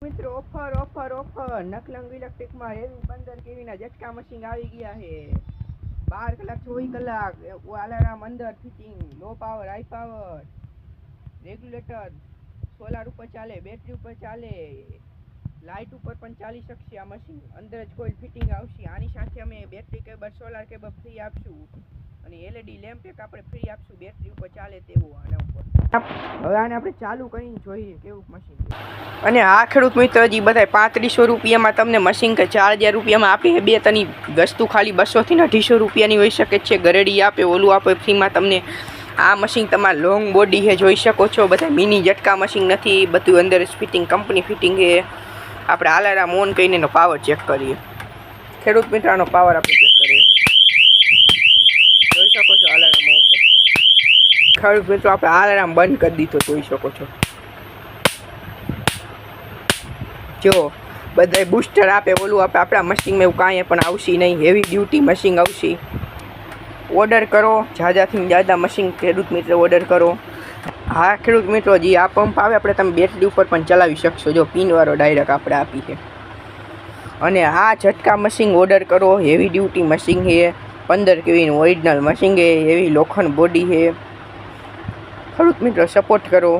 મિત્રો offer offer offer Nakalang ઇલેક્ટ્રિકમાં heavy 15 કેવીના ઝટકા મશીન આવી ગયા છે. 12 કલાક 24 કલાક અલાર્મ અંદર fitting, low power high power, regulator, solar ઉપર ચાલે, બેટરી ઉપર ચાલે, લાઇટ ઉપર પણ ચાલી શકશે. આ મશીન અંદર જ કોઈ ફિટિંગ આવશે. આની સાથે અમે battery cable, solar cable free આપશું અને એલઈડી લેમ્પ એક આપણે ફ્રી આપશું બેટરી ઉપર ચાલે તેવું. આના ઉપર હવે આને આપણે ચાલુ કરીને જોઈએ કેવું મશીન છે. અને આ ખેડૂત મિત્ર જી બધા 3500 રૂપિયામાં તમને મશીન કે 4000 રૂપિયામાં આપે. બે તની વસ્તુ ખાલી 200 થી 250 રૂપિયાની હોઈ શકે છે. ગરેડી આપે, ઓલું આપે ફ્રીમાં તમને. આ મશીન તમારે લોંગ બોડી છે, જોઈ શકો છો. બધા મિની ઝટકા મશીન નથી, બધું અંદર ફિટિંગ કંપની ફિટિંગ છે. આપણે અલાર્મ ઓન કરીને એનો પાવર ચેક કરીએ. ખેડૂત મિત્રનો પાવર આપણે ચેક કરીએ, જોઈ શકો છો. Alarm okay. ખેડૂત મિત્રો આપણે અલાર્મ બંધ કરી દીધો, જોઈ શકો છો. જો બધા બૂસ્ટર આપે, ઓલું આપે. આપણા મશીનમાં એવું કાંઈ પણ આવશે નહીં. હેવી ડ્યુટી મશીન આવશે. ઓર્ડર કરો, જાજાથી જાજા મશીન ખેડૂત મિત્ર ઓર્ડર કરો. હા ખેડૂત મિત્રો જી, આ પંપ આવે આપણે તમે બેટરી ઉપર પણ ચલાવી શકશો. જો પિનવાળો ડાયરેક્ટ આપણે આપી છે. અને આ ઝટકા મશીન ઓર્ડર કરો. હેવી ડ્યુટી મશીન છે, 15 કેવીનું ઓરિજિનલ મશીન છે. હેવી લોખંડ બોડી છે. ખેડૂત મિત્રો સપોર્ટ કરો.